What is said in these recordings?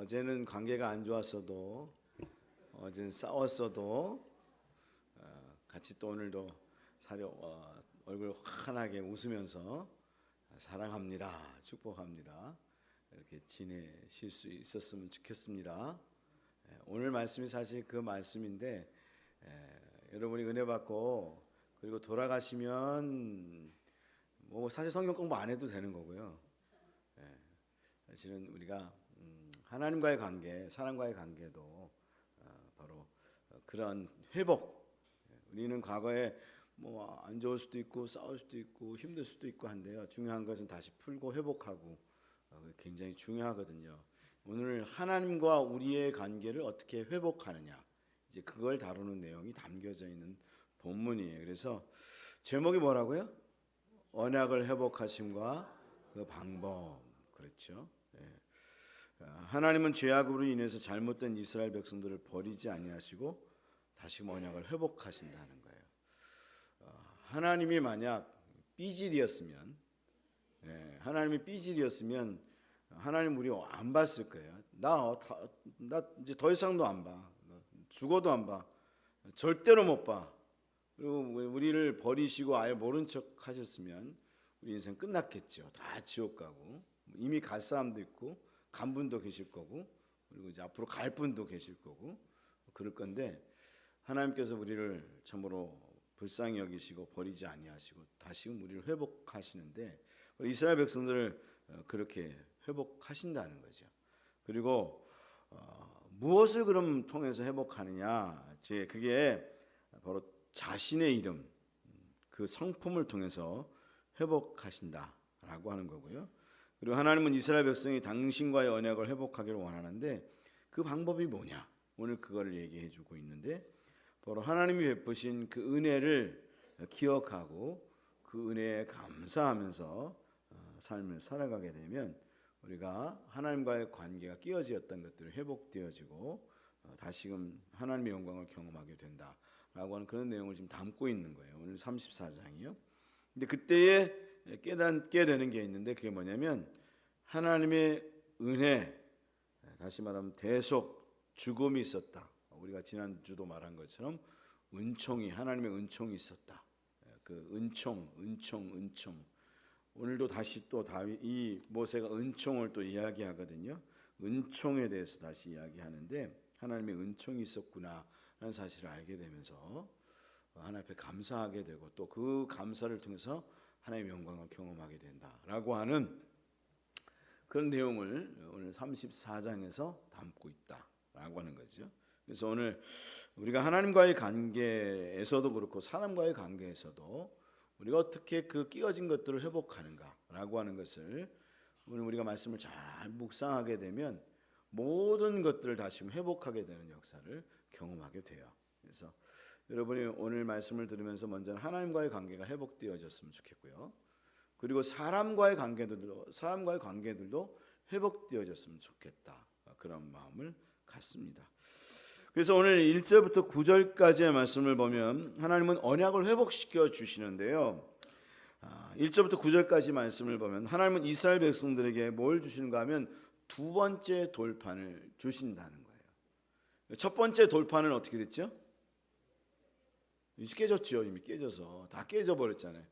어제는 관계가 안 좋았어도, 어제는 싸웠어도 같이 또 오늘도 얼굴 환하게 웃으면서 사랑합니다, 축복합니다, 이렇게 지내실 수 있었으면 좋겠습니다. 오늘 말씀이 사실 그 말씀인데, 여러분이 은혜 받고 그리고 돌아가시면 뭐 사실 성경 공부 안 해도 되는 거고요. 사실은 우리가 하나님과의 관계, 사람과의 관계도 바로 그런 회복. 우리는 과거에 뭐 안 좋을 수도 있고 싸울 수도 있고 힘들 수도 있고 한데요. 중요한 것은 다시 풀고 회복하고 굉장히 중요하거든요. 오늘 하나님과 우리의 관계를 어떻게 회복하느냐, 이제 그걸 다루는 내용이 담겨져 있는 본문이에요. 그래서 제목이 뭐라고요? 언약을 회복하심과 그 방법. 그렇죠. 하나님은 죄악으로 인해서 잘못된 이스라엘 백성들을 버리지 아니하시고 다시금 언약을 회복하신다는 거예요. 하나님이 만약 삐질이었으면, 하나님이 삐질이었으면 하나님 우리 안 봤을 거예요. 나 이제 더 이상도 안 봐. 죽어도 안 봐. 절대로 못 봐. 그리고 우리를 버리시고 아예 모른 척 하셨으면 우리 인생 끝났겠죠. 다 지옥 가고, 이미 갈 사람도 있고 간 분도 계실 거고, 그리고 이제 앞으로 갈 분도 계실 거고 그럴 건데, 하나님께서 우리를 참으로 불쌍히 여기시고 버리지 아니하시고 다시금 우리를 회복하시는데, 이스라엘 백성들을 그렇게 회복하신다는 거죠. 그리고 무엇을 그럼 통해서 회복하느냐? 그게 바로 자신의 이름, 그 성품을 통해서 회복하신다라고 하는 거고요. 그리고 하나님은 이스라엘 백성이 당신과의 언약을 회복하기를 원하는데, 그 방법이 뭐냐? 오늘 그거를 얘기해 주고 있는데, 바로 하나님이 베푸신 그 은혜를 기억하고 그 은혜에 감사하면서 삶을 살아가게 되면 우리가 하나님과의 관계가 깨어졌던 것들이 회복되어지고 다시금 하나님의 영광을 경험하게 된다라고 하는 그런 내용을 지금 담고 있는 거예요. 오늘 34장이요. 근데 그때에 깨닫게 되는 게 있는데, 그게 뭐냐면 하나님의 은혜, 다시 말하면 대속 죽음이 있었다. 우리가 지난주도 말한 것처럼 은총이, 하나님의 은총이 있었다. 그 은총. 오늘도 다시 또 이 모세가 은총을 또 이야기하거든요. 은총에 대해서 다시 이야기하는데, 하나님의 은총이 있었구나 라는 사실을 알게 되면서 하나님 앞에 감사하게 되고, 또 그 감사를 통해서 하나님의 영광을 경험하게 된다라고 하는 그런 내용을 오늘 34장에서 담고 있다라고 하는 거죠. 그래서 오늘 우리가 하나님과의 관계에서도 그렇고 사람과의 관계에서도 우리가 어떻게 그 끼어진 것들을 회복하는가라고 하는 것을 오늘 우리가 말씀을 잘 묵상하게 되면 모든 것들을 다시 회복하게 되는 역사를 경험하게 돼요. 그래서 여러분이 오늘 말씀을 들으면서 먼저는 하나님과의 관계가 회복되어졌으면 좋겠고요. 그리고 사람과의 관계들도 회복되어졌으면 좋겠다, 그런 마음을 갖습니다. 그래서 오늘 1절부터 9절까지의 말씀을 보면 하나님은 언약을 회복시켜 주시는데요. 1절부터 9절까지 말씀을 보면 하나님은 이스라엘 백성들에게 뭘 주시는가 하면 두 번째 돌판을 주신다는 거예요. 첫 번째 돌판은 어떻게 됐죠? 이제 깨졌죠. 이미 깨져서 다 깨져버렸잖아요.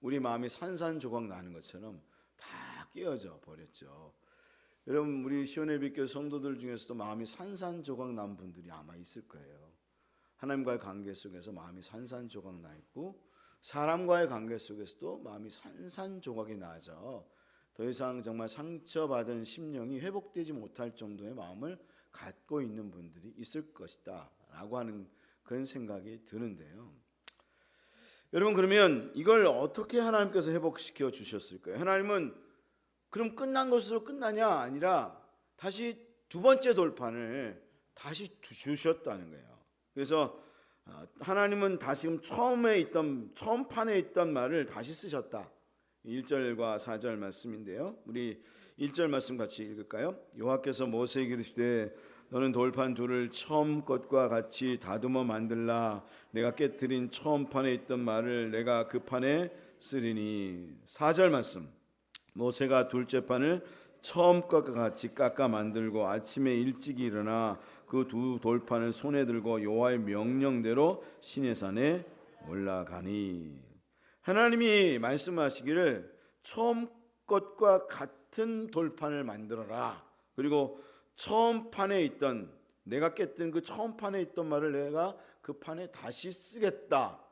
우리 마음이 산산조각 나는 것처럼 다 깨어져 버렸죠. 여러분, 우리 시온예비교회 성도들 중에서도 마음이 산산조각 난 분들이 아마 있을 거예요. 하나님과의 관계 속에서 마음이 산산조각 나 있고, 사람과의 관계 속에서도 마음이 산산조각이 나죠. 더 이상 정말 상처받은 심령이 회복되지 못할 정도의 마음을 갖고 있는 분들이 있을 것이다 라고 하는 그런 생각이 드는데요. 여러분, 그러면 이걸 어떻게 하나님께서 회복시켜 주셨을까요? 하나님은 그럼 끝난 것으로 끝나냐? 아니라 다시 두 번째 돌판을 다시 주셨다는 거예요. 그래서 하나님은 다시금 처음 판에 있던 말을 다시 쓰셨다. 1절과 4절 말씀인데요. 우리 1절 말씀 같이 읽을까요? 여호와께서 모세에게 이르시되 너는 돌판 둘을 처음 것과 같이 다듬어 만들라. 내가 깨뜨린 처음 판에 있던 말을 내가 그 판에 쓰리니. 4절 말씀. 모세가 둘째 판을 처음 것과 같이 깎아 만들고 아침에 일찍 일어나 그 두 돌판을 손에 들고 여호와의 명령대로 시내산에 올라가니. 하나님이 말씀하시기를 처음 것과 같은 돌판을 만들어라. 그리고 처음 판에 있던, 내가 깼던 그 처음 판에 있던 말을 내가 그 판에 다시 쓰겠다,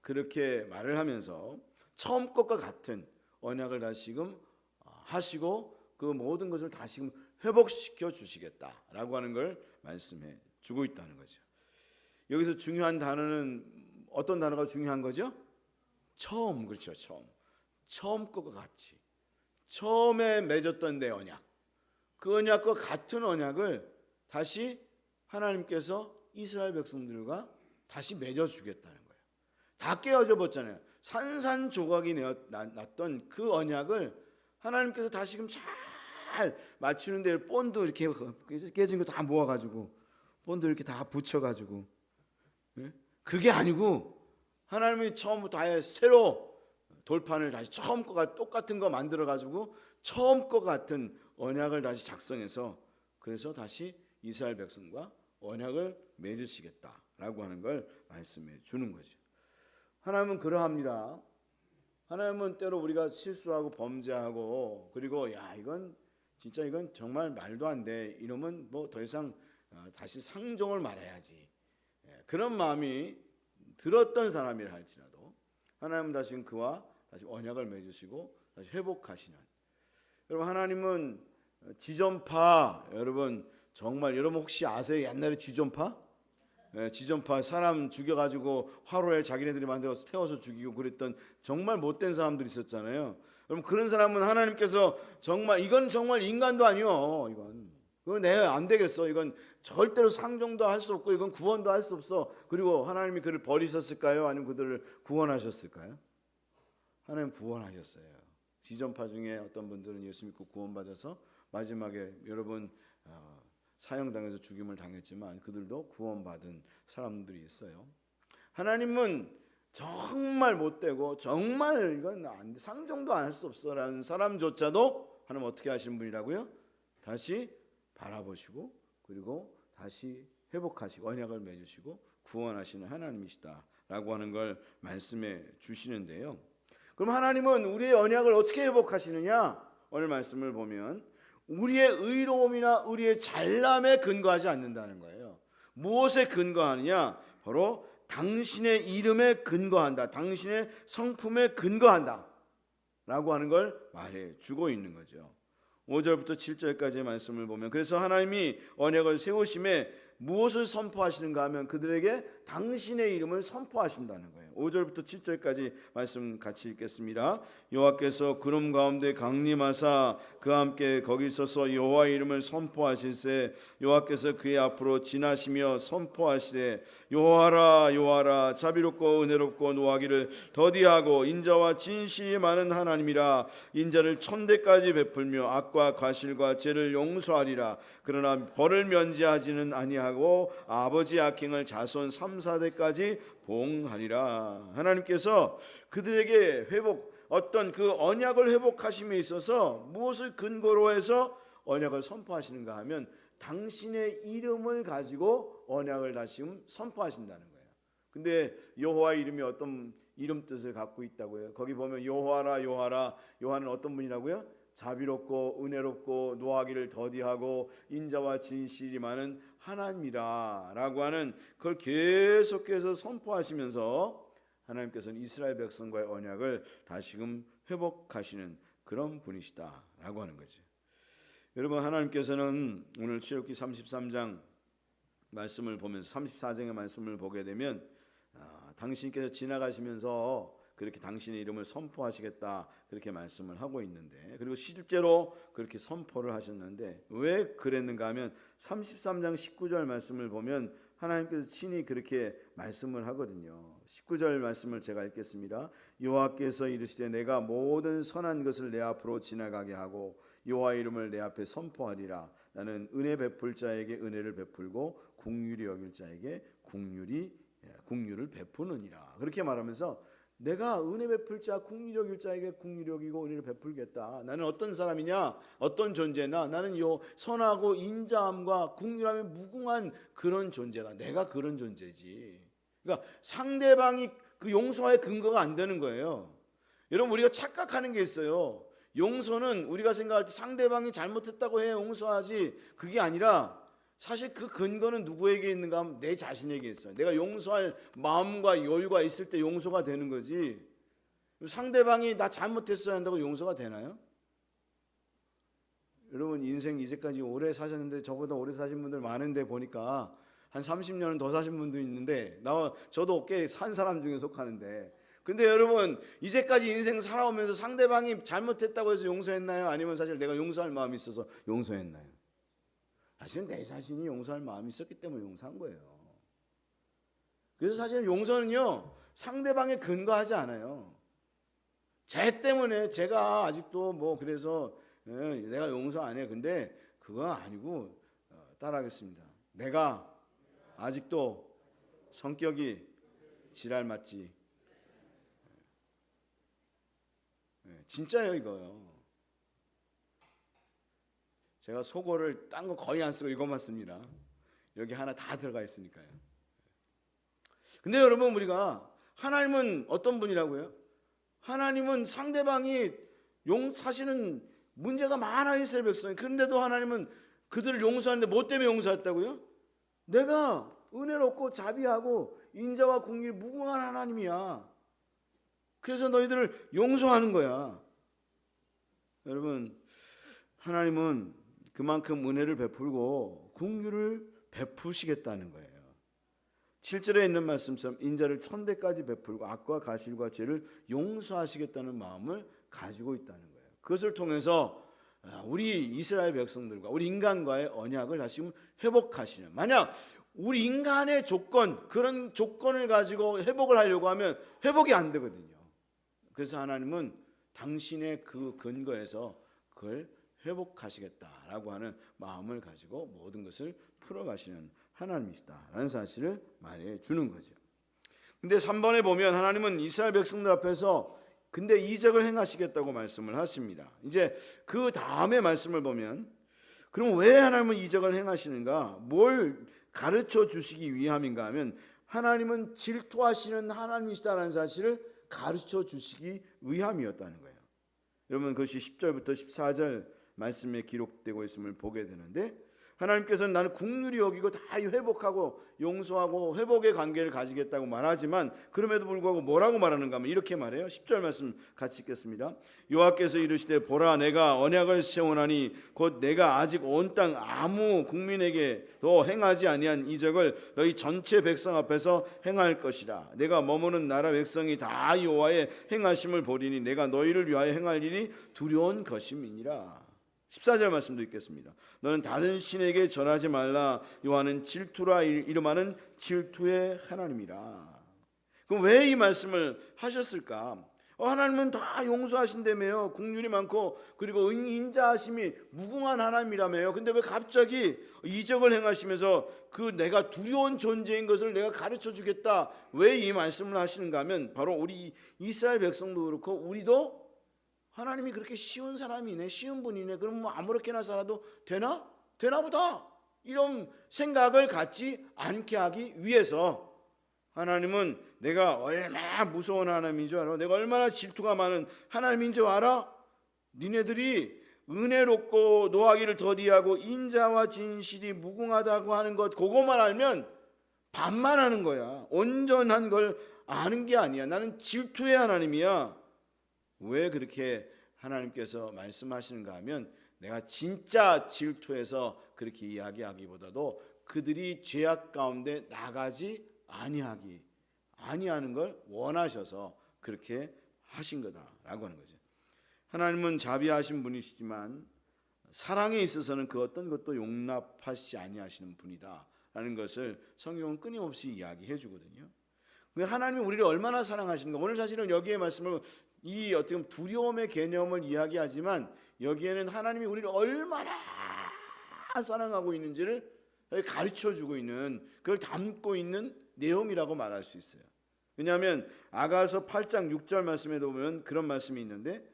그렇게 말을 하면서 처음 것과 같은 언약을 다시금 하시고 그 모든 것을 다시금 회복시켜 주시겠다라고 하는 걸 말씀해 주고 있다는 거죠. 여기서 중요한 단어는 어떤 단어가 중요한 거죠? 처음. 그렇죠. 처음 것과 같이, 처음에 맺었던 내 언약, 그 언약과 같은 언약을 다시 하나님께서 이스라엘 백성들과 다시 맺어주겠다는 거예요. 다 깨어져 버렸잖아요. 산산조각이 났던 그 언약을 하나님께서 다시금 잘 맞추는데, 본드 이렇게 깨진 거 다 모아가지고 본드 이렇게 다 붙여가지고, 그게 아니고 하나님이 처음부터 아예 새로 돌판을 다시 처음 거가 똑같은 거 만들어가지고 처음 거 같은 언약을 다시 작성해서, 그래서 다시 이스라엘 백성과 언약을 맺으시겠다라고 하는 걸 말씀해 주는 거죠. 하나님은 그러합니다. 하나님은 때로 우리가 실수하고 범죄하고, 그리고 이건 진짜 이건 정말 말도 안 돼, 이러면 뭐 더 이상 다시 상종을 말해야지, 그런 마음이 들었던 사람이라 할지라도 하나님은 다시 그와 다시 언약을 맺으시고 다시 회복하시는, 여러분 하나님은 지존파, 여러분 정말 여러분 혹시 아세요? 옛날에 지존파? 지존파 사람 죽여가지고 화로에 자기네들이 만들어서 태워서 죽이고 그랬던 정말 못된 사람들이 있었잖아요. 그럼 그런 사람은 하나님께서 정말 이건 정말 인간도 아니요, 이건 내가 안 되겠어, 이건 절대로 상종도 할 수 없고 이건 구원도 할 수 없어. 그리고 하나님이 그를 버리셨을까요? 아니면 그들을 구원하셨을까요? 하나님 구원하셨어요. 지존파 중에 어떤 분들은 예수 믿고 구원받아서 마지막에 여러분 사형당해서 죽임을 당했지만 그들도 구원받은 사람들이 있어요. 하나님은 정말 못되고 정말 이건 안 돼, 상종도 안 할 수 없어라는 사람조차도 하나님 어떻게 하신 분이라고요? 다시 바라보시고 그리고 다시 회복하시고 언약을 맺으시고 구원하시는 하나님이시다라고 하는 걸 말씀해 주시는데요. 그럼 하나님은 우리의 언약을 어떻게 회복하시느냐? 오늘 말씀을 보면 우리의 의로움이나 우리의 잘남에 근거하지 않는다는 거예요. 무엇에 근거하느냐? 바로 당신의 이름에 근거한다, 당신의 성품에 근거한다 라고 하는 걸 말해 주고 있는 거죠. 5절부터 7절까지의 말씀을 보면, 그래서 하나님이 언약을 세우심에 무엇을 선포하시는가 하면 그들에게 당신의 이름을 선포하신다는 거예요. 5절부터 7절까지 말씀 같이 읽겠습니다. 여호와께서 구름 가운데 강림하사 그와 함께 거기 서서 여호와의 이름을 선포하실세 여호와께서 그의 앞으로 지나시며 선포하시되 여호와라 여호와라 자비롭고 은혜롭고 노하기를 더디하고 인자와 진실이 많은 하나님이라. 인자를 천대까지 베풀며 악과 과실과 죄를 용서하리라. 그러나 벌을 면제하지는 아니하고 아버지 악행을 자손 3, 4대까지 봉하리라. 하나님께서 그들에게 어떤 그 언약을 회복하심에 있어서 무엇을 근거로 해서 언약을 선포하시는가 하면 당신의 이름을 가지고 언약을 다시 선포하신다는 거예요. 근데 여호와의 이름이 어떤 이름 뜻을 갖고 있다고요? 거기 보면 여호와라 여호와라, 여호와는 어떤 분이라고요? 자비롭고 은혜롭고 노하기를 더디하고 인자와 진실이 많은 하나님이라 라고 하는 그걸 계속해서 선포하시면서 하나님께서는 이스라엘 백성과의 언약을 다시금 회복하시는 그런 분이시다 라고 하는 거죠. 여러분 하나님께서는 오늘 출애굽기 33장 말씀을 보면서 34장의 말씀을 보게 되면 당신께서 지나가시면서 그렇게 당신의 이름을 선포하시겠다 그렇게 말씀을 하고 있는데, 그리고 실제로 그렇게 선포를 하셨는데 왜 그랬는가 하면 33장 19절 말씀을 보면 하나님께서 친히 그렇게 말씀을 하거든요. 19절 말씀을 제가 읽겠습니다. 여호와께서 이르시되 내가 모든 선한 것을 내 앞으로 지나가게 하고 여호와의 이름을 내 앞에 선포하리라. 나는 은혜 베풀 자에게 은혜를 베풀고 긍휼히 여길 자에게 긍휼을 베푸느니라. 그렇게 말하면서 내가 은혜 베풀 자 국리력일 자에게 국리력이고 은혜를 베풀겠다. 나는 어떤 사람이냐, 어떤 존재나 나는 요 선하고 인자함과 국리함에 무궁한 그런 존재다. 내가 그런 존재지. 그러니까 상대방이 그 용서의 근거가 안 되는 거예요. 여러분, 우리가 착각하는 게 있어요. 용서는 우리가 생각할 때 상대방이 잘못했다고 해 용서하지, 그게 아니라 사실 그 근거는 누구에게 있는가 하면 내 자신에게 있어요. 내가 용서할 마음과 여유가 있을 때 용서가 되는 거지, 상대방이 나 잘못했어야 한다고 용서가 되나요? 여러분, 인생 이제까지 오래 사셨는데 저보다 오래 사신 분들 많은데 보니까 한 30년은 더 사신 분도 있는데 저도 꽤 산 사람 중에 속하는데, 근데 여러분, 이제까지 인생 살아오면서 상대방이 잘못했다고 해서 용서했나요? 아니면 사실 내가 용서할 마음이 있어서 용서했나요? 사실은 내 자신이 용서할 마음이 있었기 때문에 용서한 거예요. 그래서 사실 용서는요, 상대방에 근거하지 않아요. 쟤 때문에 제가 아직도 뭐 그래서 내가 용서 안 해. 근데 그건 아니고, 따라하겠습니다. 내가 아직도 성격이 지랄 맞지. 진짜예요, 이거요. 제가 속어를 딴 거 거의 안 쓰고 이것만 씁니다. 여기 하나 다 들어가 있으니까요. 근데 여러분, 우리가 하나님은 어떤 분이라고요? 하나님은 상대방이 사실은 문제가 많아, 이스라엘 백성. 그런데도 하나님은 그들을 용서하는데 뭐 때문에 용서했다고요? 내가 은혜롭고 자비하고 인자와 공의를 무궁한 하나님이야. 그래서 너희들을 용서하는 거야. 여러분, 하나님은 그만큼 은혜를 베풀고 긍휼을 베푸시겠다는 거예요. 7절에 있는 말씀처럼 인자를 천대까지 베풀고 악과 가실과 죄를 용서하시겠다는 마음을 가지고 있다는 거예요. 그것을 통해서 우리 이스라엘 백성들과 우리 인간과의 언약을 다시 회복하시는, 만약 우리 인간의 그런 조건을 가지고 회복을 하려고 하면 회복이 안 되거든요. 그래서 하나님은 당신의 그 근거에서 그걸 회복하시겠다라고 하는 마음을 가지고 모든 것을 풀어가시는 하나님이시다라는 사실을 말해 주는 거죠. 근데 3번에 보면 하나님은 이스라엘 백성들 앞에서 근데 이적을 행하시겠다고 말씀을 하십니다. 이제 그 다음에 말씀을 보면, 그럼 왜 하나님은 이적을 행하시는가, 뭘 가르쳐 주시기 위함인가 하면, 하나님은 질투하시는 하나님이시다라는 사실을 가르쳐 주시기 위함이었다는 거예요. 여러분, 그것이 10절부터 14절 말씀에 기록되고 있음을 보게 되는데, 하나님께서는 나는 긍휼히 여기고 다 회복하고 용서하고 회복의 관계를 가지겠다고 말하지만, 그럼에도 불구하고 뭐라고 말하는가 하면 이렇게 말해요. 10절 말씀 같이 읽겠습니다. 여호와께서 이르시되 보라, 내가 언약을 세우나니 곧 내가 아직 온 땅 아무 국민에게도 행하지 아니한 이적을 너희 전체 백성 앞에서 행할 것이라. 내가 머무는 나라 백성이 다 여호와의 행하심을 보리니 내가 너희를 위하여 행할 일이 두려운 것임이니라. 14절 말씀도 읽겠습니다. 너는 다른 신에게 전하지 말라. 여호와는 질투라 이름하는 질투의 하나님이라. 그럼 왜 이 말씀을 하셨을까? 하나님은 다 용서하신다며요. 긍휼이 많고 그리고 인자하심이 무궁한 하나님이라며요. 근데 왜 갑자기 이적을 행하시면서 그 내가 두려운 존재인 것을 내가 가르쳐 주겠다, 왜 이 말씀을 하시는가 하면, 바로 우리 이스라엘 백성도 그렇고 우리도 하나님이 그렇게 쉬운 사람이네, 쉬운 분이네, 그럼 뭐 아무렇게나 살아도 되나 보다, 이런 생각을 갖지 않게 하기 위해서 하나님은 내가 얼마나 무서운 하나님인 줄 알아? 내가 얼마나 질투가 많은 하나님인 줄 알아? 니네들이 은혜롭고 노하기를 더디하고 인자와 진실이 무궁하다고 하는 것, 그것만 알면 반만하는 거야. 온전한 걸 아는 게 아니야. 나는 질투의 하나님이야. 왜 그렇게 하나님께서 말씀하시는가 하면, 내가 진짜 질투해서 그렇게 이야기하기보다도 그들이 죄악 가운데 나가지 아니하는 걸 원하셔서 그렇게 하신 거다라고 하는 거죠. 하나님은 자비하신 분이시지만 사랑에 있어서는 그 어떤 것도 용납하시지 아니하시는 분이다라는 것을 성경은 끊임없이 이야기해 주거든요. 하나님이 우리를 얼마나 사랑하시는가, 오늘 사실은 여기에 말씀을 이 어떻게 보면 두려움의 개념을 이야기하지만, 여기에는 하나님이 우리를 얼마나 사랑하고 있는지를 가르쳐 주고 있는, 그걸 담고 있는 내용이라고 말할 수 있어요. 왜냐하면 아가서 8장 6절 말씀에도 보면 그런 말씀이 있는데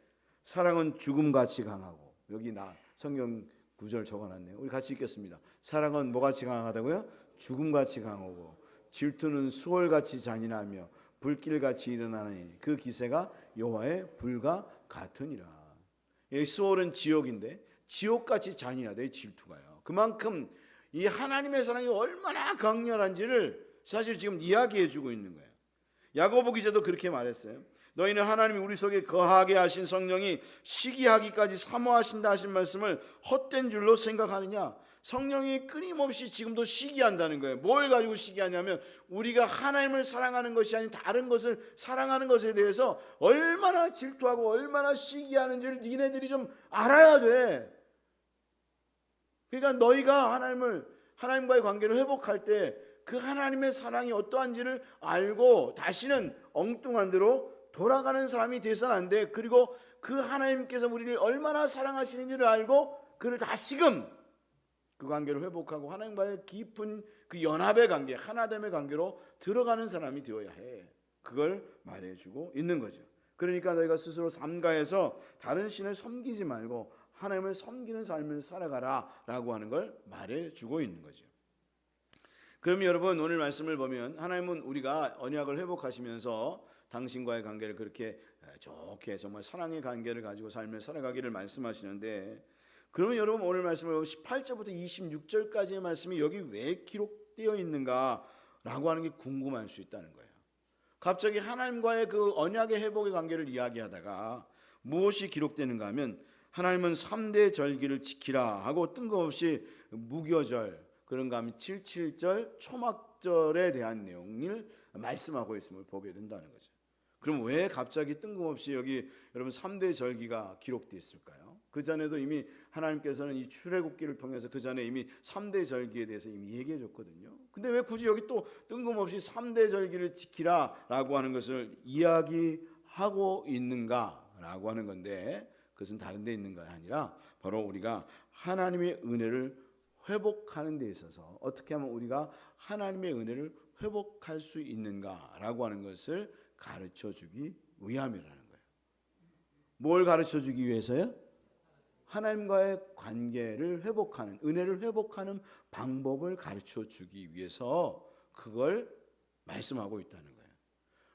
사랑은 죽음같이 강하고, 여기 나 성경 구절 적어놨네요. 우리 같이 읽겠습니다. 사랑은 뭐같이 강하다고요? 죽음같이 강하고 질투는 수월같이 잔인하며 불길같이 일어나니 그 기세가 여호와의 불과 같으니라. 이 수월은 지옥인데 지옥같이 잔인하다, 질투가요. 그만큼 이 하나님의 사랑이 얼마나 강렬한지를 사실 지금 이야기해 주고 있는 거예요. 야고보 기자도 그렇게 말했어요. 너희는 하나님이 우리 속에 거하게 하신 성령이 시기하기까지 사모하신다 하신 말씀을 헛된 줄로 생각하느냐? 성령이 끊임없이 지금도 시기한다는 거예요. 뭘 가지고 시기하냐면 우리가 하나님을 사랑하는 것이 아닌 다른 것을 사랑하는 것에 대해서 얼마나 질투하고 얼마나 시기하는지를 니네들이 좀 알아야 돼. 그러니까 너희가 하나님과의 관계를 회복할 때 그 하나님의 사랑이 어떠한지를 알고 다시는 엉뚱한 대로 돌아가는 사람이 돼서는 안 돼. 그리고 그 하나님께서 우리를 얼마나 사랑하시는지를 알고 그를 다시금 그 관계를 회복하고 하나님과의 깊은 그 연합의 관계, 하나됨의 관계로 들어가는 사람이 되어야 해. 그걸 말해주고 있는 거죠. 그러니까 너희가 스스로 삼가해서 다른 신을 섬기지 말고 하나님을 섬기는 삶을 살아가라 라고 하는 걸 말해주고 있는 거죠. 그럼 여러분, 오늘 말씀을 보면 하나님은 우리가 언약을 회복하시면서 당신과의 관계를 그렇게 좋게 정말 사랑의 관계를 가지고 삶을 살아가기를 말씀하시는데, 그러면 여러분 오늘 말씀을 18절부터 26절까지의 말씀이 여기 왜 기록되어 있는가 라고 하는 게 궁금할 수 있다는 거예요. 갑자기 하나님과의 그 언약의 회복의 관계를 이야기하다가 무엇이 기록되는가 하면 하나님은 3대 절기를 지키라 하고 뜬금없이 무교절, 그런가 하면 77절 초막절에 대한 내용을 말씀하고 있음을 보게 된다는 거죠. 그럼 왜 갑자기 뜬금없이 여기 여러분 3대 절기가 기록되어 있을까요? 그 전에도 이미 하나님께서는 이 출애굽기를 통해서 그 전에 이미 3대 절기에 대해서 이미 얘기해 줬거든요. 근데 왜 굳이 여기 또 뜬금없이 3대 절기를 지키라 라고 하는 것을 이야기하고 있는가 라고 하는 건데, 그것은 다른 데 있는 것이 아니라 바로 우리가 하나님의 은혜를 회복하는 데 있어서 어떻게 하면 우리가 하나님의 은혜를 회복할 수 있는가라고 하는 것을 가르쳐 주기 위함이라는 거예요. 뭘 가르쳐 주기 위해서요? 하나님과의 관계를 회복하는, 은혜를 회복하는 방법을 가르쳐 주기 위해서 그걸 말씀하고 있다는 거예요.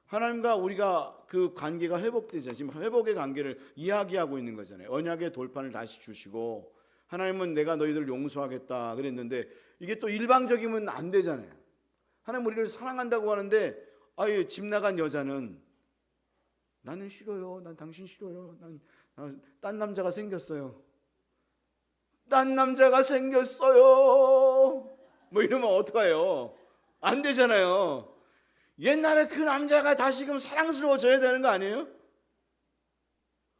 하나님과 우리가 그 관계가 회복되잖아요. 지금 회복의 관계를 이야기하고 있는 거잖아요. 언약의 돌판을 다시 주시고 하나님은 내가 너희들을 용서하겠다 그랬는데 이게 또 일방적이면 안 되잖아요. 하나님 우리를 사랑한다고 하는데 아예 집 나간 여자는 나는 싫어요. 난 당신 싫어요. 난 딴 남자가 생겼어요. 딴 남자가 생겼어요. 뭐 이러면 어떡해요? 안 되잖아요. 옛날에 그 남자가 다시금 사랑스러워져야 되는 거 아니에요?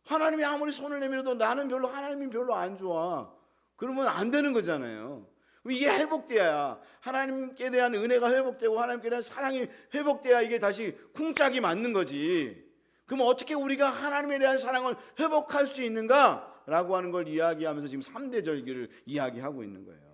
하나님이 아무리 손을 내밀어도 나는 별로, 하나님이 별로 안 좋아. 그러면 안 되는 거잖아요. 이게 회복돼야, 하나님께 대한 은혜가 회복되고 하나님께 대한 사랑이 회복돼야 이게 다시 쿵짝이 맞는 거지. 그럼 어떻게 우리가 하나님에 대한 사랑을 회복할 수 있는가? 라고 하는 걸 이야기하면서 지금 3대 절기를 이야기하고 있는 거예요.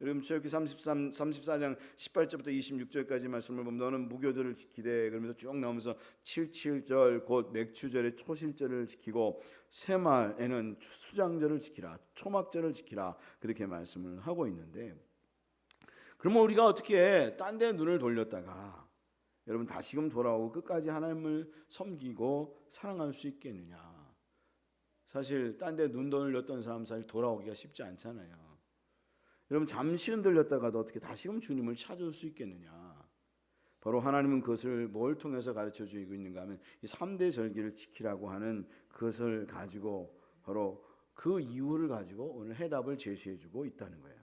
여러분 출애굽기 34장 18절부터 26절까지 말씀을 보면 너는 무교절을 지키되, 그러면서 쭉 나오면서 77절 곧 맥추절의 초실절을 지키고 새말에는 수장절을 지키라, 초막절을 지키라, 그렇게 말씀을 하고 있는데, 그러면 우리가 어떻게 딴 데 눈을 돌렸다가 여러분 다시금 돌아오고 끝까지 하나님을 섬기고 사랑할 수 있겠느냐? 사실 딴 데 눈 돌렸던 사람 사실 돌아오기가 쉽지 않잖아요. 여러분 잠시 흔들렸다가도 어떻게 다시금 주님을 찾을 수 있겠느냐? 바로 하나님은 그것을 뭘 통해서 가르쳐 주고 있는가 하면 이 3대 절기를 지키라고 하는 그것을 가지고 바로 그 이유를 가지고 오늘 해답을 제시해 주고 있다는 거예요.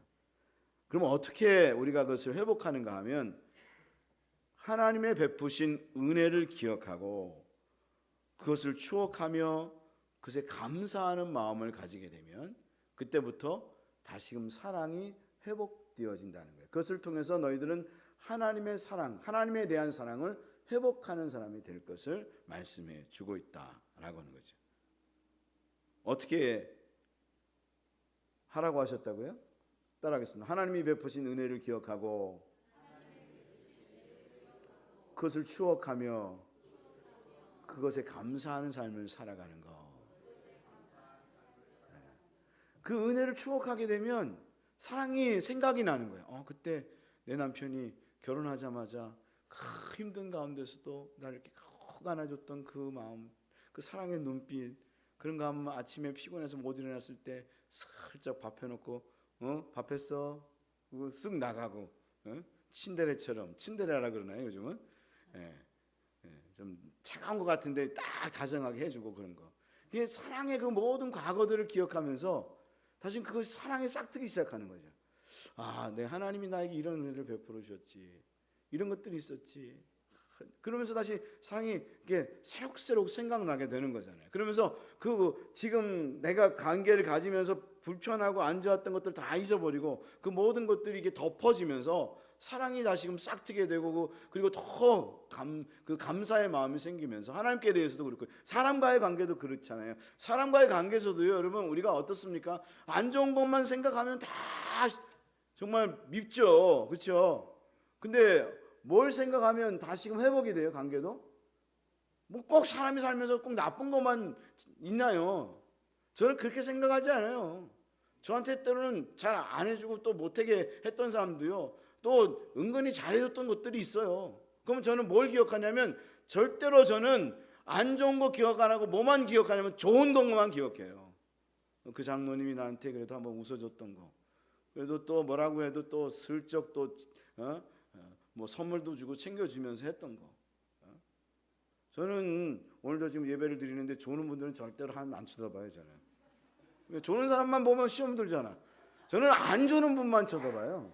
그럼 어떻게 우리가 그것을 회복하는가 하면 하나님의 베푸신 은혜를 기억하고 그것을 추억하며 그것에 감사하는 마음을 가지게 되면 그때부터 다시금 사랑이 회복되어진다는 거예요. 그것을 통해서 너희들은 하나님의 사랑, 하나님에 대한 사랑을 회복하는 사람이 될 것을 말씀해 주고 있다라고 하는 거죠. 어떻게 하라고 하셨다고요? 따라하겠습니다. 하나님이 베푸신 은혜를 기억하고 그것을 추억하며 그것에 감사하는 삶을 살아가는 것. 그 은혜를 추억하게 되면 사랑이 생각이 나는 거예요. 그때 내 남편이 결혼하자마자 그 힘든 가운데서도 나를 이렇게 꼭 안아줬던 그 마음, 그 사랑의 눈빛, 그런가 하면 아침에 피곤해서 못 일어났을 때 슬쩍 밥 해놓고 밥 했어? 그거 쓱 나가고 친데레처럼, 친데레라 그러나요 요즘은? 좀 차가운 것 같은데 딱 다정하게 해주고 그런 거. 그게 사랑의 그 모든 과거들을 기억하면서 다시 그것이 사랑에 싹트기 시작하는 거죠. 내 하나님이 나에게 이런 은혜를 베풀어 주셨지, 이런 것들이 있었지. 그러면서 다시 사랑이 이게 새록새록 생각나게 되는 거잖아요. 그러면서 그 지금 내가 관계를 가지면서 불편하고 안 좋았던 것들 다 잊어버리고 그 모든 것들이 이게 덮어지면서 사랑이 다시금 싹트게 되고, 그리고 더 감사의 마음이 생기면서 하나님께 대해서도 그렇고 사람과의 관계도 그렇잖아요. 사람과의 관계에서도요, 여러분, 우리가 어떻습니까? 안 좋은 것만 생각하면 다 정말 밉죠, 그렇죠? 근데 뭘 생각하면 다시금 회복이 돼요, 관계도? 뭐 꼭 사람이 살면서 꼭 나쁜 것만 있나요? 저는 그렇게 생각하지 않아요. 저한테 때로는 잘 안 해주고 또 못하게 했던 사람도요, 또 은근히 잘해줬던 것들이 있어요. 그럼 저는 뭘 기억하냐면, 절대로 저는 안 좋은 거 기억 안 하고 뭐만 기억하냐면 좋은 것만 기억해요. 그 장로님이 나한테 그래도 한번 웃어줬던 거, 그래도 또 뭐라고 해도 또 슬쩍 또 뭐 선물도 주고 챙겨주면서 했던 거. 저는 오늘도 지금 예배를 드리는데 조는 분들은 절대로 안 쳐다봐요. 저는 조는 사람만 보면 시험 들잖아. 저는 안 조는 분만 쳐다봐요.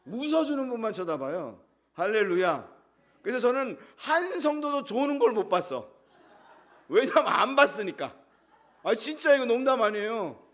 웃어주는 분만 쳐다봐요. 할렐루야. 그래서 저는 한 성도도 조는 걸 못 봤어. 왜냐면 안 봤으니까. 진짜 이거 농담 아니에요.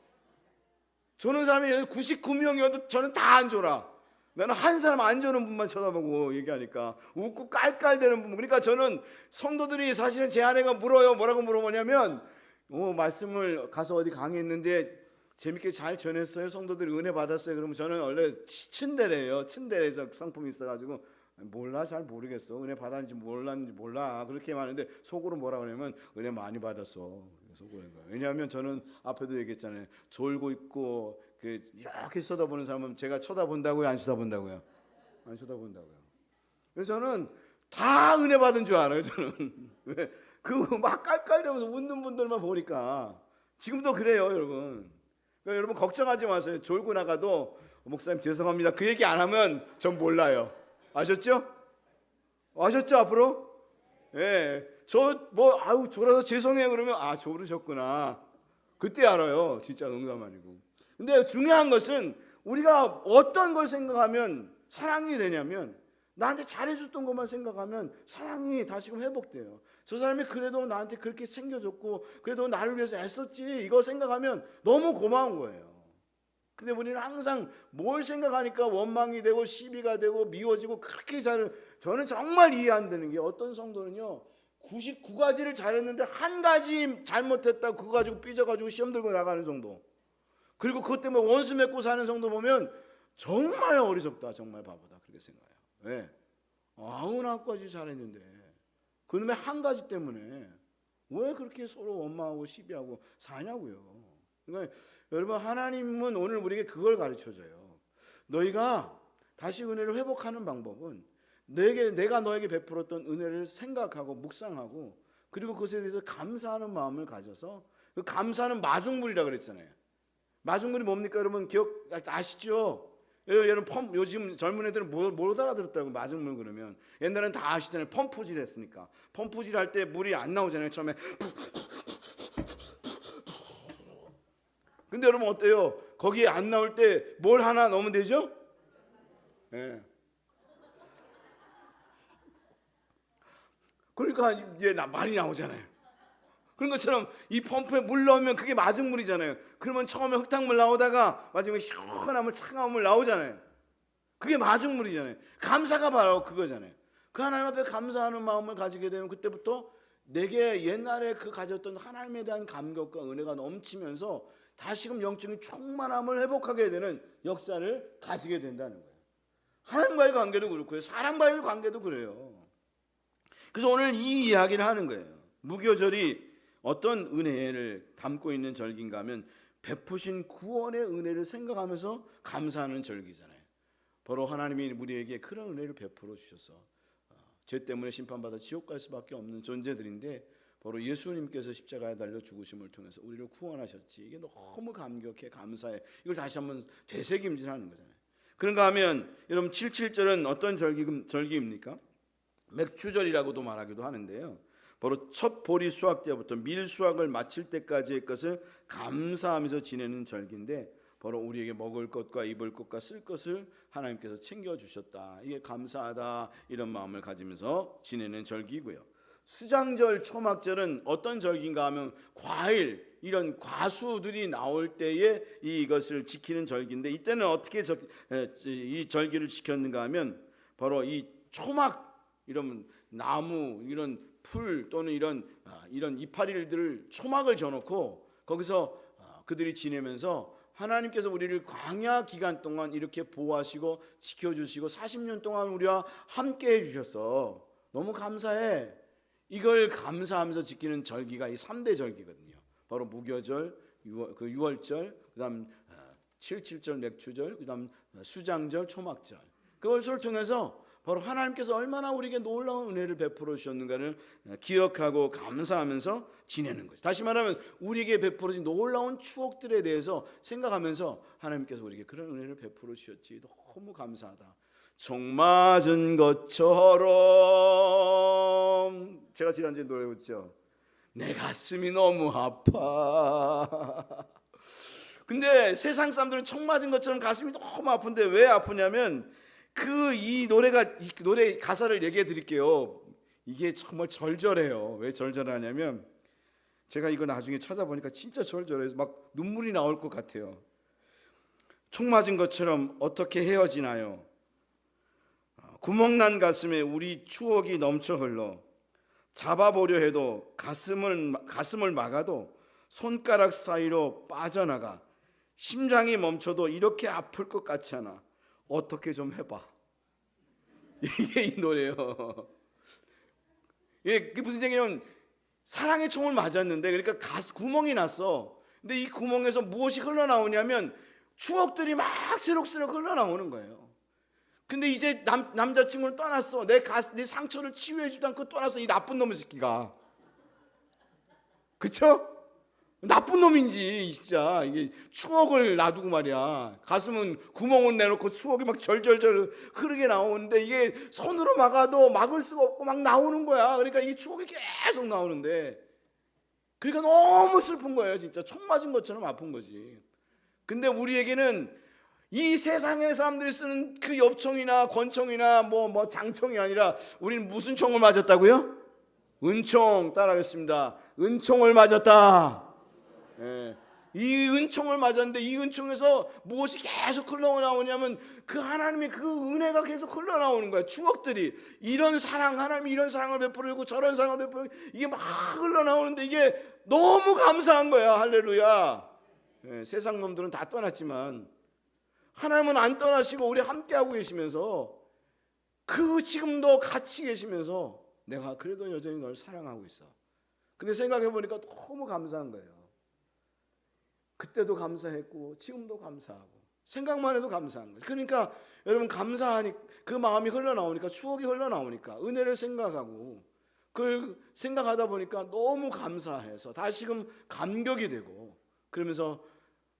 조는 사람이 99명이어도 저는 다 안 조라. 나는 한 사람 안 조는 분만 쳐다보고 얘기하니까 웃고 깔깔대는 분. 그러니까 저는 성도들이 사실은 제 아내가 물어요. 뭐라고 물어보냐면, 말씀을 가서 어디 강의했는데 재밌게 잘 전했어요? 성도들이 은혜 받았어요? 그러면 저는 원래 츤데레예요. 츤데레 상품이 있어가지고 몰라, 잘 모르겠어. 은혜 받았는지 몰랐는지 몰라. 그렇게 하는데 속으로 뭐라 그러냐면 은혜 많이 받았어. 왜냐하면 저는 앞에도 얘기했잖아요. 졸고 있고 이렇게 쳐다보는 사람은 제가 쳐다본다고요? 안 쳐다본다고요? 안 쳐다본다고요. 그래서 저는 다 은혜 받은 줄 알아요. 저는 그 막 깔깔대면서 웃는 분들만 보니까. 지금도 그래요, 여러분. 그러니까 여러분 걱정하지 마세요. 졸고 나가도 목사님 죄송합니다, 그 얘기 안 하면 전 몰라요. 아셨죠? 아셨죠? 앞으로? 졸아서 죄송해요 그러면 졸으셨구나. 그때 알아요. 진짜 농담 아니고. 근데 중요한 것은 우리가 어떤 걸 생각하면 사랑이 되냐면, 나한테 잘해줬던 것만 생각하면 사랑이 다시금 회복돼요. 저 사람이 그래도 나한테 그렇게 챙겨줬고 그래도 나를 위해서 애썼지, 이거 생각하면 너무 고마운 거예요. 근데 우리는 항상 뭘 생각하니까 원망이 되고 시비가 되고 미워지고 그렇게 저는 정말 이해 안 되는 게, 어떤 성도는요 99가지를 잘했는데 한 가지 잘못했다고 그거 가지고 삐져가지고 시험 들고 나가는 성도, 그리고 그것 때문에 원수 맺고 사는 성도 보면 정말 어리석다, 정말 바보다, 그렇게 생각해요. 왜? 99가지 잘했는데 그놈의 한 가지 때문에 왜 그렇게 서로 원망하고 시비하고 사냐고요. 그러니까 여러분, 하나님은 오늘 우리에게 그걸 가르쳐줘요. 너희가 다시 은혜를 회복하는 방법은 내가 너에게 베풀었던 은혜를 생각하고 묵상하고, 그리고 그것에 대해서 감사하는 마음을 가져서, 그 감사는 마중물이라 그랬잖아요. 마중물이 뭡니까 여러분? 기억 아시죠? 여러분 요즘 젊은 애들은 못 알아들었다고. 마중물 그러면 옛날에는 다 아시잖아요. 펌프질 했으니까. 펌프질 할 때 물이 안 나오잖아요, 처음에. 근데 여러분 어때요? 거기에 안 나올 때 뭘 하나 넣으면 되죠? 그러니까 이제 말이 나오잖아요. 그런 것처럼 이 펌프에 물 넣으면 그게 마중물이잖아요. 그러면 처음에 흙탕물 나오다가 마지막에 시원한 물, 차가운 물 나오잖아요. 그게 마중물이잖아요. 감사가 바로 그거잖아요. 그 하나님 앞에 감사하는 마음을 가지게 되면 그때부터 내게 옛날에 그 가졌던 하나님에 대한 감격과 은혜가 넘치면서 다시금 영적인 충만함을 회복하게 되는 역사를 가지게 된다는 거예요. 하나님과의 관계도 그렇고요, 사람과의 관계도 그래요. 그래서 오늘 이 이야기를 하는 거예요. 무교절이 어떤 은혜를 담고 있는 절기인가 하면 베푸신 구원의 은혜를 생각하면서 감사하는 절기잖아요. 바로 하나님이 우리에게 그런 은혜를 베풀어 주셔서 죄 때문에 심판받아 지옥 갈 수밖에 없는 존재들인데 바로 예수님께서 십자가에 달려 죽으심을 통해서 우리를 구원하셨지. 이게 너무 감격해, 감사해. 이걸 다시 한번 되새김질하는 거잖아요. 그런가 하면 여러분 77절은 어떤 절기입니까? 맥추절이라고도 말하기도 하는데요. 바로 첫 보리 수확 때부터 밀 수확을 마칠 때까지의 것을 감사하면서 지내는 절기인데 바로 우리에게 먹을 것과 입을 것과 쓸 것을 하나님께서 챙겨주셨다. 이게 감사하다 이런 마음을 가지면서 지내는 절기고요. 수장절, 초막절은 어떤 절기인가 하면 과일, 이런 과수들이 나올 때에 이것을 지키는 절기인데 이때는 어떻게 이 절기를 지켰는가 하면 바로 이 초막, 이런 나무, 이런 풀 또는 이런 이파리들을 초막을 져놓고 거기서 그들이 지내면서 하나님께서 우리를 광야 기간 동안 이렇게 보호하시고 지켜주시고 40년 동안 우리와 함께 해주셔서 너무 감사해. 이걸 감사하면서 지키는 절기가 이 3대 절기거든요. 바로 무교절, 유월절, 그다음 77절 맥추절, 그다음 수장절, 초막절. 그것을 통해서 바로 하나님께서 얼마나 우리에게 놀라운 은혜를 베풀어 주셨는가를 기억하고 감사하면서 지내는 거죠. 다시 말하면 우리에게 베풀어진 놀라운 추억들에 대해서 생각하면서 하나님께서 우리에게 그런 은혜를 베풀어 주셨지. 너무 감사하다. 총 맞은 것처럼, 제가 지난주에 노래 했죠. 내 가슴이 너무 아파. 근데 세상 사람들은 총 맞은 것처럼 가슴이 너무 아픈데 왜 아프냐면 이 노래 가사를 얘기해 드릴게요. 이게 정말 절절해요. 왜 절절하냐면 제가 이거 나중에 찾아보니까 진짜 절절해서 막 눈물이 나올 것 같아요. 총 맞은 것처럼 어떻게 헤어지나요? 구멍난 가슴에 우리 추억이 넘쳐 흘러 잡아보려 해도 가슴을 막아도 손가락 사이로 빠져나가 심장이 멈춰도 이렇게 아플 것 같지 않아. 어떻게 좀 해봐. 이게 이 노래예요. 이게 무슨 얘기냐면 사랑의 총을 맞았는데 그러니까 구멍이 났어. 근데 이 구멍에서 무엇이 흘러나오냐면 추억들이 막 새록새록 흘러나오는 거예요. 근데 이제 남자친구를 떠났어. 내 상처를 치유해주지 않고 떠났어. 이 나쁜 놈의 새끼가. 그쵸? 나쁜 놈인지 진짜. 이게 추억을 놔두고 말이야. 가슴은 구멍을 내놓고 추억이 막 절절절 흐르게 나오는데 이게 손으로 막아도 막을 수가 없고 막 나오는 거야. 그러니까 이 추억이 계속 나오는데 그러니까 너무 슬픈 거예요. 진짜 총 맞은 것처럼 아픈 거지. 근데 우리에게는 이 세상의 사람들이 쓰는 그 엽총이나 권총이나 뭐 장총이 아니라 우리는 무슨 총을 맞았다고요? 은총. 따라하겠습니다. 은총을 맞았다. 예. 이 은총을 맞았는데 이 은총에서 무엇이 계속 흘러나오냐면 그 하나님의 그 은혜가 계속 흘러나오는 거야. 추억들이 이런 사랑, 하나님이 이런 사랑을 베풀고 저런 사랑을 베풀고 이게 막 흘러나오는데 이게 너무 감사한 거야. 할렐루야. 예. 세상 놈들은 다 떠났지만 하나님은 안 떠나시고 우리 함께하고 계시면서 지금도 같이 계시면서 내가 그래도 여전히 널 사랑하고 있어. 근데 생각해보니까 너무 감사한 거예요. 그때도 감사했고 지금도 감사하고 생각만 해도 감사한 거예요. 그러니까 여러분 감사하니 그 마음이 흘러나오니까 추억이 흘러나오니까 은혜를 생각하고 그걸 생각하다 보니까 너무 감사해서 다시금 감격이 되고 그러면서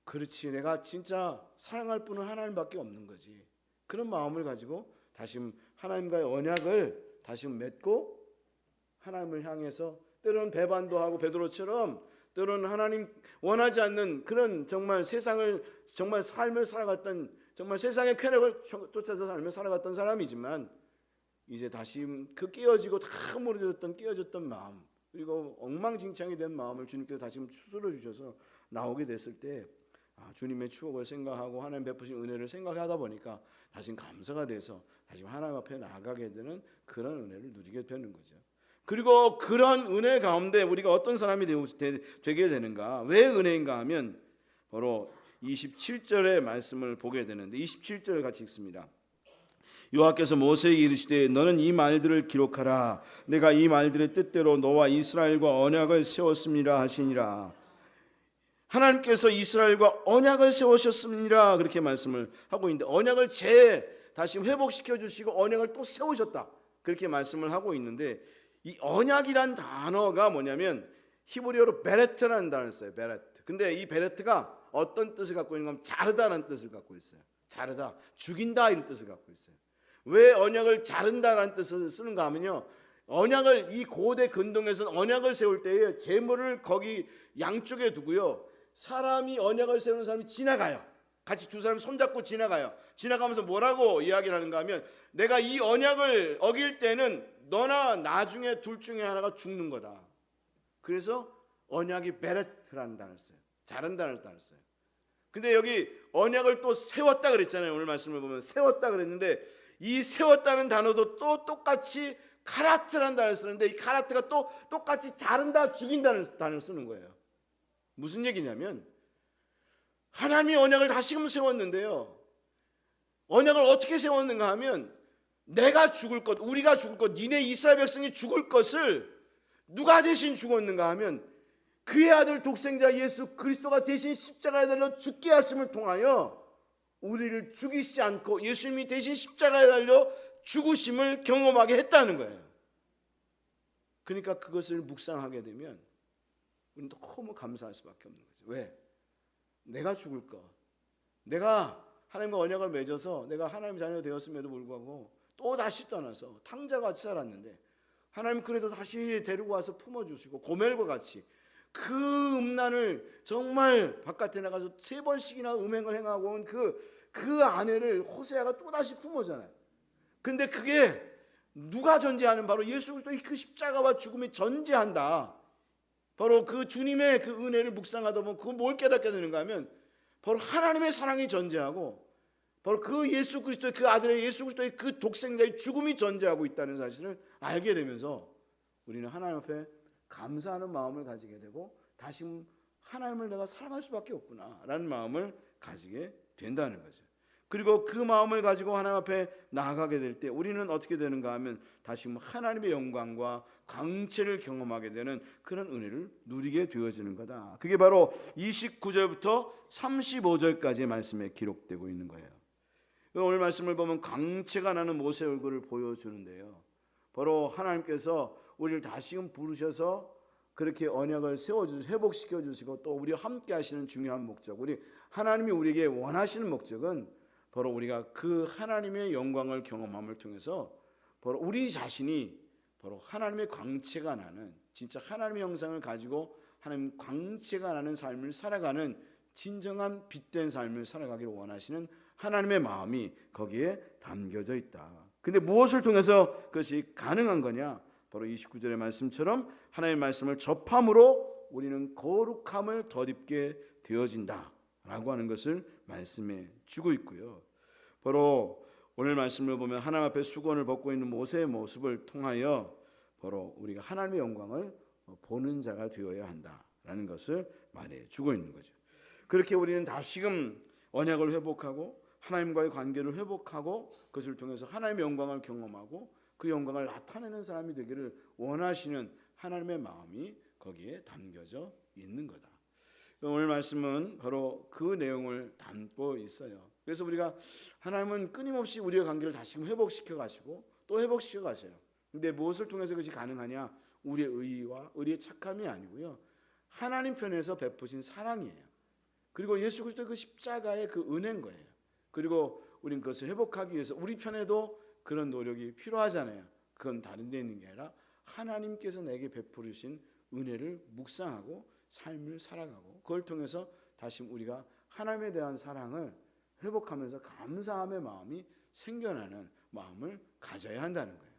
그렇지, 내가 진짜 사랑할 분은 하나님밖에 없는 거지. 그런 마음을 가지고 다시 하나님과의 언약을 다시 맺고 하나님을 향해서 때로는 배반도 하고 베드로처럼 때로는 하나님 원하지 않는 그런 정말 세상을 정말 삶을 살아갔던 정말 세상의 쾌락을 쫓아서 삶을 살아갔던 사람이지만 이제 다시 그 깨어지고 다 무너졌던 깨어졌던 마음 그리고 엉망진창이 된 마음을 주님께서 다시 추스러 주셔서 나오게 됐을 때 주님의 추억을 생각하고 하나님 베푸신 은혜를 생각하다 보니까 다시 감사가 돼서 다시 하나님 앞에 나아가게 되는 그런 은혜를 누리게 되는 거죠. 그리고 그런 은혜 가운데 우리가 어떤 사람이 되게 되는가? 왜 은혜인가 하면 바로 27절의 말씀을 보게 되는데 27절 같이 읽습니다. 여호와께서 모세에게 이르시되 너는 이 말들을 기록하라. 내가 이 말들의 뜻대로 너와 이스라엘과 언약을 세웠음이라 하시니라. 하나님께서 이스라엘과 언약을 세우셨습니다. 그렇게 말씀을 하고 있는데 언약을 다시 회복시켜 주시고 언약을 또 세우셨다. 그렇게 말씀을 하고 있는데 이 언약이란 단어가 뭐냐면 히브리어로 베레트라는 단어를 써요. 베레트. 근데 이 베레트가 어떤 뜻을 갖고 있는 건 자르다라는 뜻을 갖고 있어요. 자르다, 죽인다 이런 뜻을 갖고 있어요. 왜 언약을 자른다라는 뜻을 쓰는가 하면요, 언약을 이 고대 근동에서는 언약을 세울 때에 제물을 거기 양쪽에 두고요, 사람이 언약을 세우는 사람이 지나가요. 같이 두 사람이 손잡고 지나가요. 지나가면서 뭐라고 이야기를 하는가 하면 내가 이 언약을 어길 때는 너나 나중에 둘 중에 하나가 죽는 거다. 그래서 언약이 베레트라는 단어를 써요. 자른다는 단어를 써요. 근데 여기 언약을 또 세웠다 그랬잖아요. 오늘 말씀을 보면 세웠다 그랬는데 이 세웠다는 단어도 또 똑같이 카라트라는 단어를 쓰는데 이 카라트가 또 똑같이 자른다, 죽인다는 단어를 쓰는 거예요. 무슨 얘기냐면 하나님이 언약을 다시금 세웠는데요, 언약을 어떻게 세웠는가 하면 내가 죽을 것, 우리가 죽을 것, 니네 이스라엘 백성이 죽을 것을 누가 대신 죽었는가 하면 그의 아들 독생자 예수 그리스도가 대신 십자가에 달려 죽게 하심을 통하여 우리를 죽이지 않고 예수님이 대신 십자가에 달려 죽으심을 경험하게 했다는 거예요. 그러니까 그것을 묵상하게 되면 우리는 너무 감사할 수밖에 없는 거죠. 왜? 내가 죽을 것, 내가 하나님과 언약을 맺어서 내가 하나님 자녀가 되었음에도 불구하고 또 다시 떠나서 탕자같이 살았는데 하나님 그래도 다시 데리고 와서 품어주시고 고멜과 같이 그 음란을 정말 바깥에 나가서 3번씩이나 음행을 행하고 온 그 아내를 호세아가 또다시 품어잖아요. 근데 그게 누가 전제하는, 바로 예수 그리스도의 그 십자가와 죽음이 전제한다. 바로 그 주님의 그 은혜를 묵상하다 보면 그걸 뭘 깨닫게 되는가 하면 바로 하나님의 사랑이 전제하고 바로 그 예수 그리스도의 그 아들의 예수 그리스도의 그 독생자의 죽음이 전제하고 있다는 사실을 알게 되면서 우리는 하나님 앞에 감사하는 마음을 가지게 되고 다시 하나님을 내가 사랑할 수밖에 없구나라는 마음을 가지게 된다는 거죠. 그리고 그 마음을 가지고 하나님 앞에 나아가게 될 때 우리는 어떻게 되는가 하면 다시 하나님의 영광과 강체를 경험하게 되는 그런 은혜를 누리게 되어지는 거다. 그게 바로 29절부터 35절까지의 말씀에 기록되고 있는 거예요. 오늘 말씀을 보면 강체가 나는 모세 얼굴을 보여주는데요, 바로 하나님께서 우리를 다시금 부르셔서 그렇게 언약을 세워주시고 회복시켜 주시고 또 우리와 함께 하시는 중요한 목적, 우리 하나님이 우리에게 원하시는 목적은 바로 우리가 그 하나님의 영광을 경험함을 통해서 바로 우리 자신이 바로 하나님의 광채가 나는, 진짜 하나님의 형상을 가지고 하나님 광채가 나는 삶을 살아가는 진정한 빛된 삶을 살아가기를 원하시는 하나님의 마음이 거기에 담겨져 있다. 근데 무엇을 통해서 그것이 가능한 거냐? 바로 29절의 말씀처럼 하나님의 말씀을 접함으로 우리는 거룩함을 덧입게 되어진다 라고 하는 것을 말씀해 주고 있고요. 바로 오늘 말씀을 보면 하나님 앞에 수건을 벗고 있는 모세의 모습을 통하여 바로 우리가 하나님의 영광을 보는 자가 되어야 한다라는 것을 말해 주고 있는 거죠. 그렇게 우리는 다시금 언약을 회복하고 하나님과의 관계를 회복하고 그것을 통해서 하나님의 영광을 경험하고 그 영광을 나타내는 사람이 되기를 원하시는 하나님의 마음이 거기에 담겨져 있는 거다. 오늘 말씀은 바로 그 내용을 담고 있어요. 그래서 우리가 하나님은 끊임없이 우리의 관계를 다시 회복시켜 가시고 또 회복시켜 가셔요. 근데 무엇을 통해서 그것이 가능하냐? 우리의 의의와 우리의 착함이 아니고요, 하나님 편에서 베푸신 사랑이에요. 그리고 예수 그리스도의 그 십자가의 그 은혜인 거예요. 그리고 우리는 그것을 회복하기 위해서 우리 편에도 그런 노력이 필요하잖아요. 그건 다른 데 있는 게 아니라 하나님께서 내게 베푸신 은혜를 묵상하고 삶을 살아가고 그걸 통해서 다시 우리가 하나님에 대한 사랑을 회복하면서 감사함의 마음이 생겨나는 마음을 가져야 한다는 거예요.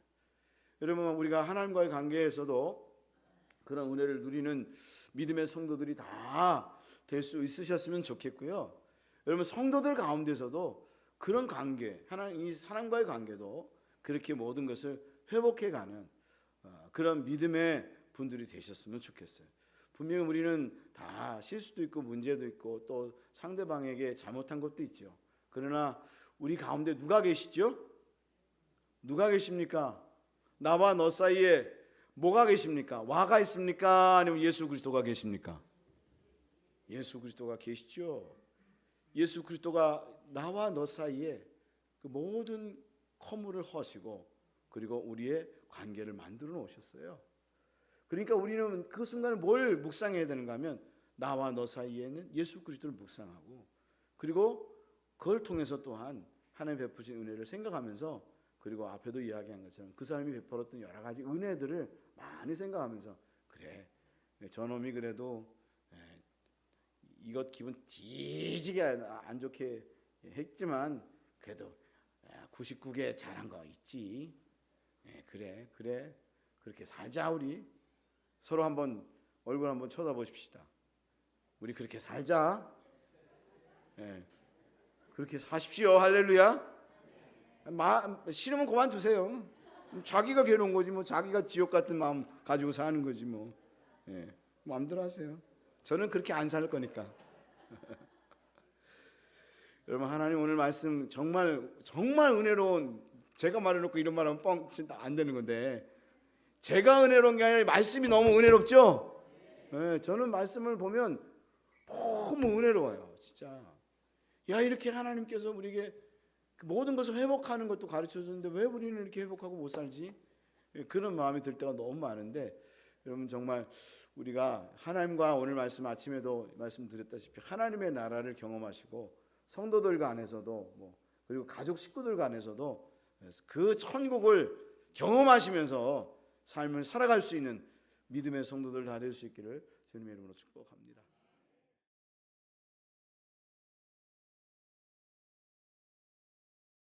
여러분, 우리가 하나님과의 관계에서도 그런 은혜를 누리는 믿음의 성도들이 다 될 수 있으셨으면 좋겠고요. 여러분, 성도들 가운데서도 그런 관계, 하나님 이 사람과의 관계도 그렇게 모든 것을 회복해가는 그런 믿음의 분들이 되셨으면 좋겠어요. 분명히 우리는 다 실수도 있고 문제도 있고 또 상대방에게 잘못한 것도 있죠. 그러나 우리 가운데 누가 계시죠? 누가 계십니까? 나와 너 사이에 뭐가 계십니까? 와가 있습니까? 아니면 예수 그리스도가 계십니까? 예수 그리스도가 계시죠. 예수 그리스도가 나와 너 사이에 그 모든 허물을 허시고 그리고 우리의 관계를 만들어 놓으셨어요. 그러니까 우리는 그 순간에 뭘 묵상해야 되는가 하면 나와 너 사이에는 예수 그리스도를 묵상하고 그리고 그걸 통해서 또한 하나님 베푸신 은혜를 생각하면서 그리고 앞에도 이야기한 것처럼 그 사람이 베풀었던 여러 가지 은혜들을 많이 생각하면서 그래 저놈이 그래도 이것 기분 뒤지게 안 좋게 했지만 그래도 99개 잘한 거 있지. 그래 그렇게 살자. 우리 서로 한번 얼굴 한번 쳐다보십시다. 우리 그렇게 살자. 그렇게 사십시오. 할렐루야. 싫으면 그만두세요. 자기가 괴로운 거지 뭐. 자기가 지옥 같은 마음 가지고 사는 거지 뭐. 마음대로 하세요. 저는 그렇게 안 살 거니까. 여러분 하나님 오늘 말씀 정말 은혜로운, 제가 말해놓고 이런 말하면 뻥 진짜 안 되는 건데 제가 은혜로운 게 아니라 말씀이 너무 은혜롭죠. 저는 말씀을 보면 너무 은혜로워요. 진짜 야 이렇게 하나님께서 우리에게 모든 것을 회복하는 것도 가르쳐줬는데 왜 우리는 이렇게 회복하고 못 살지? 그런 마음이 들 때가 너무 많은데 여러분 정말 우리가 하나님과 오늘 말씀 아침에도 말씀드렸다시피 하나님의 나라를 경험하시고 성도들 간에서도 그리고 가족 식구들 간에서도 그 천국을 경험하시면서 삶을 살아갈 수 있는 믿음의 성도들 다 될 수 있기를 주님의 이름으로 축복합니다.